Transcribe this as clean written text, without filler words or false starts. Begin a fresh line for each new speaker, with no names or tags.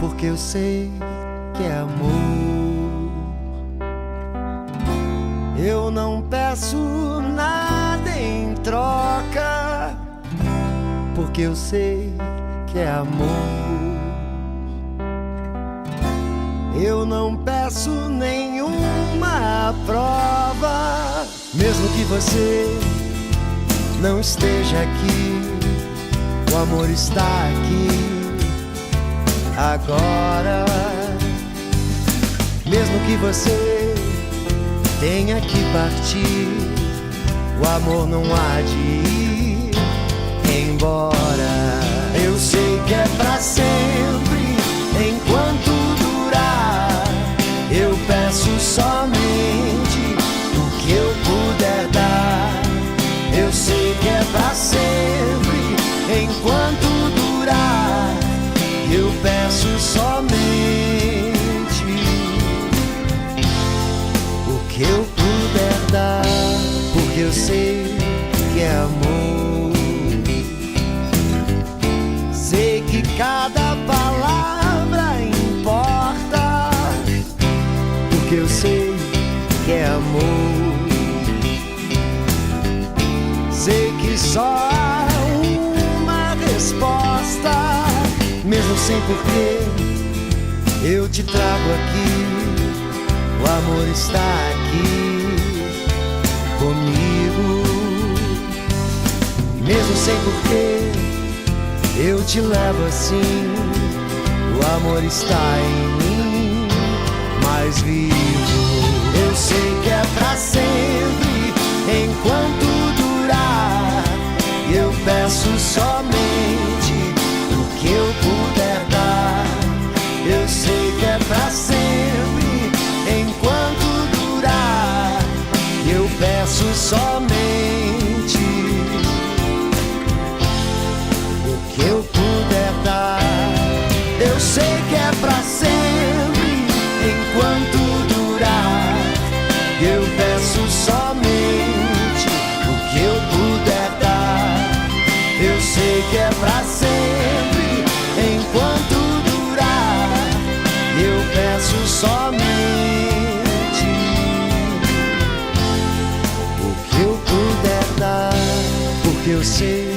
porque eu sei que é amor. Eu não peço nada em troca, porque eu sei que é amor. Eu não peço nenhuma prova, mesmo que você não esteja aqui, o amor está aqui agora. Mesmo que você tenha que partir, o amor não há de ir embora. Eu sei que é pra sempre, enquanto durar. Eu peço somente o que eu puder dar. Eu sei que é pra sempre, enquanto durar. Eu peço somente o que eu puder dar, porque eu sei que é amor. Sei que cada palavra importa, porque eu sei que é amor. Sei que só há uma resposta, mesmo sem porquê, eu te trago aqui. O amor está aqui comigo. Mesmo sem porquê, eu te levo assim. O amor está em mim, mais vivo. Eu sei que é pra sempre, enquanto durar. Eu peço somente o que eu puder dar. Eu sei que é pra sempre, enquanto durar. Eu peço somente o que eu puder dar. Eu sei que é pra sempre, enquanto durar. Eu peço somente o que eu puder dar. Eu sei que é pra sempre, enquanto durar. Eu peço somente o que eu puder dar, porque eu sei